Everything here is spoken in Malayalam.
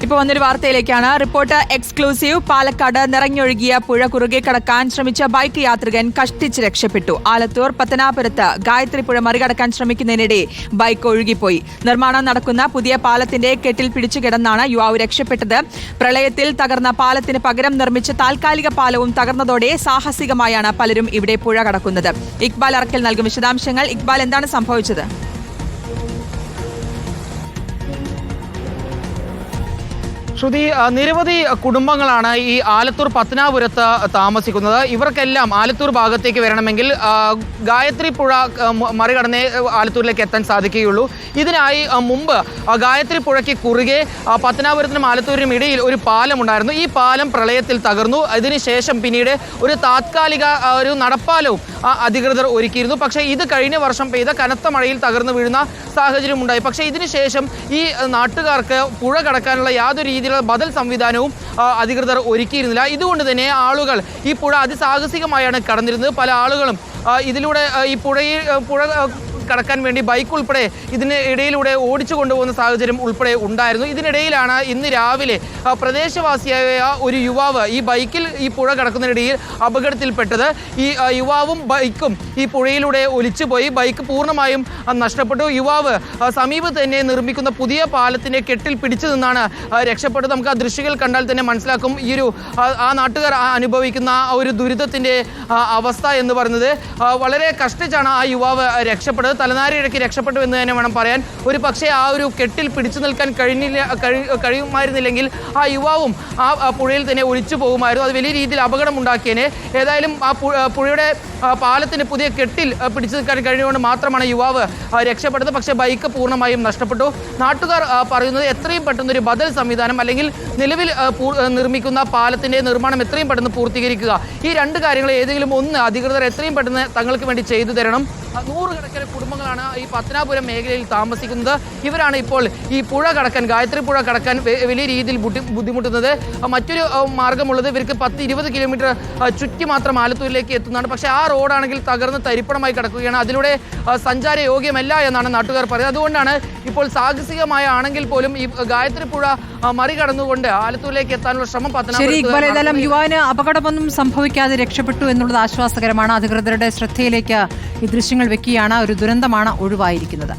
ഇപ്പോൾ വന്നൊരു വാർത്തയിലേക്കാണ്. Report exclusive. പാലക്കാട് നിറഞ്ഞൊഴുകിയ പുഴ കുറുകെ കടക്കാൻ ശ്രമിച്ച ബൈക്ക് യാത്രികൻ കഷ്ടിച്ച് രക്ഷപ്പെട്ടു. ആലത്തൂർ പത്തനാപുരത്ത് ഗായത്രി പുഴ മറികടക്കാൻ ശ്രമിക്കുന്നതിനിടെ ബൈക്ക് ഒഴുകിപ്പോയി. നിർമ്മാണം നടക്കുന്ന പുതിയ പാലത്തിന്റെ കെട്ടിൽ പിടിച്ചു കിടന്നാണ് യുവാവ് രക്ഷപ്പെട്ടത്. പ്രളയത്തിൽ തകർന്ന പാലത്തിന് പകരം നിർമ്മിച്ച താൽക്കാലിക പാലവും തകർന്നതോടെ സാഹസികമായാണ് പലരും ഇവിടെ പുഴ കടക്കുന്നത്. ഇക്ബാൽ അറക്കൽ നൽകും വിശദാംശങ്ങൾ. ഇക്ബാൽ, എന്താണ് സംഭവിച്ചത്? ശ്രുതി, നിരവധി കുടുംബങ്ങളാണ് ഈ ആലത്തൂർ പത്തനാപുരത്ത് താമസിക്കുന്നത്. ഇവർക്കെല്ലാം ആലത്തൂർ ഭാഗത്തേക്ക് വരണമെങ്കിൽ ഗായത്രി പുഴ മറികടന്നേ ആലത്തൂരിലേക്ക് എത്താൻ സാധിക്കുകയുള്ളൂ. ഇതിനായി മുമ്പ് ഗായത്രി പുഴയ്ക്ക് കുറുകെ പത്തനാപുരത്തിനും ആലത്തൂരിനും ഇടയിൽ ഒരു പാലമുണ്ടായിരുന്നു. ഈ പാലം പ്രളയത്തിൽ തകർന്നു. അതിനുശേഷം പിന്നീട് ഒരു താത്കാലിക ഒരു നടപ്പാലവും അധികൃതർ ഒരുക്കിയിരുന്നു. പക്ഷേ ഇത് കഴിഞ്ഞ വർഷം പെയ്ത കനത്ത മഴയിൽ തകർന്നു വീഴുന്ന സാഹചര്യം ഉണ്ടായി. പക്ഷേ ഇതിനുശേഷം ഈ നാട്ടുകാർക്ക് പുഴ കടക്കാനുള്ള യാതൊരു രീതിയിലുള്ള ബദൽ സംവിധാനവും അധികൃതർ ഒരുക്കിയിരുന്നില്ല. ഇതുകൊണ്ട് തന്നെ ആളുകൾ ഈ പുഴ അതിസാഹസികമായാണ് കടന്നിരുന്നത്. പല ആളുകളും ഇതിലൂടെ ഈ പുഴ കടക്കാൻ വേണ്ടി ബൈക്ക് ഉൾപ്പെടെ ഇതിന് ഇടയിലൂടെ ഓടിച്ചു കൊണ്ടുപോകുന്ന സാഹചര്യം ഉൾപ്പെടെ ഉണ്ടായിരുന്നു. ഇതിനിടയിലാണ് ഇന്ന് രാവിലെ പ്രദേശവാസിയായ ഒരു യുവാവ് ഈ ബൈക്കിൽ ഈ പുഴ കടക്കുന്നതിനിടയിൽ അപകടത്തിൽപ്പെട്ടത്. ഈ യുവാവും ബൈക്കും ഈ പുഴയിലൂടെ ഒലിച്ചുപോയി. ബൈക്ക് പൂർണ്ണമായും നഷ്ടപ്പെട്ടു. യുവാവ് സമീപത്ത് തന്നെ നിർമ്മിക്കുന്ന പുതിയ പാലത്തിൻ്റെ കെട്ടിൽ പിടിച്ചു നിന്നാണ് രക്ഷപ്പെട്ടത്. നമുക്ക് ആ ദൃശ്യങ്ങൾ കണ്ടാൽ തന്നെ മനസ്സിലാക്കും ഈ ഒരു ആ നാട്ടുകാർ അനുഭവിക്കുന്ന ഒരു ദുരിതത്തിൻ്റെ അവസ്ഥ എന്ന് പറയുന്നത്. വളരെ കഷ്ടിച്ചാണ് ആ യുവാവ് രക്ഷപ്പെട്ടത്. തലനാരിഴയ്ക്ക് രക്ഷപ്പെട്ടു എന്ന് തന്നെ വേണം പറയാൻ. ഒരു പക്ഷേ ആ ഒരു കെട്ടിൽ പിടിച്ചു നിൽക്കാൻ കഴിയുമായിരുന്നില്ലെങ്കിൽ ആ യുവാവും ആ പുഴയിൽ തന്നെ ഒലിച്ചു പോകുമായിരുന്നു. അത് വലിയ രീതിയിൽ അപകടമുണ്ടാക്കിയേനെ. ഏതായാലും ആ പുഴയുടെ പാലത്തിന് പുതിയ കെട്ടിൽ പിടിച്ചു നിൽക്കാൻ കഴിഞ്ഞുകൊണ്ട് മാത്രമാണ് യുവാവ് രക്ഷപ്പെട്ടത്. പക്ഷേ ബൈക്ക് പൂർണ്ണമായും നഷ്ടപ്പെട്ടു. നാട്ടുകാർ പറയുന്നത് എത്രയും പെട്ടെന്നൊരു ബദൽ സംവിധാനം അല്ലെങ്കിൽ നിലവിൽ നിർമ്മിക്കുന്ന പാലത്തിൻ്റെ നിർമ്മാണം എത്രയും പെട്ടെന്ന് പൂർത്തീകരിക്കുക. ഈ രണ്ട് കാര്യങ്ങൾ ഏതെങ്കിലും ഒന്ന് അധികൃതർ എത്രയും പെട്ടെന്ന് തങ്ങൾക്ക് വേണ്ടി ചെയ്തു തരണം. നൂറുകണക്കിന് കുടുംബങ്ങളാണ് ഈ പത്തനാപുരം മേഖലയിൽ താമസിക്കുന്നത്. ഇവരാണ് ഇപ്പോൾ ഈ പുഴ കടക്കാൻ, ഗായത്രി പുഴ കടക്കാൻ വലിയ രീതിയിൽ ബുദ്ധിമുട്ടുന്നത്. മറ്റൊരു മാർഗമുള്ളത് ഇവർക്ക് 10-20 കിലോമീറ്റർ ചുറ്റി മാത്രം ആലത്തൂരിലേക്ക് എത്തുന്നതാണ്. പക്ഷേ ആ റോഡാണെങ്കിൽ തകർന്ന് തരിപ്പണമായി കിടക്കുകയാണ്. അതിലൂടെ സഞ്ചാര യോഗ്യമല്ല എന്നാണ് നാട്ടുകാർ പറയുന്നത്. അതുകൊണ്ടാണ് ഇപ്പോൾ സാഹസികമായ ആണെങ്കിൽ പോലും ഈ ഗായത്രി പുഴ മറികടന്നുകൊണ്ട് ആലത്തൂരിലേക്ക് എത്താനുള്ള ശ്രമം പത്തനാപുരത്ത്. യുവാവിന് അപകടമൊന്നും സംഭവിക്കാതെ രക്ഷപ്പെട്ടു എന്നുള്ളത് ആശ്വാസകരമാണ്. അധികൃതരുടെ ശ്രദ്ധയിലേക്ക് ഈ ദൃശ്യങ്ങൾ വെക്കുകയാണ്. ഒരു ദുരന്തമാണ് ഒഴിവായിരിക്കുന്നത്.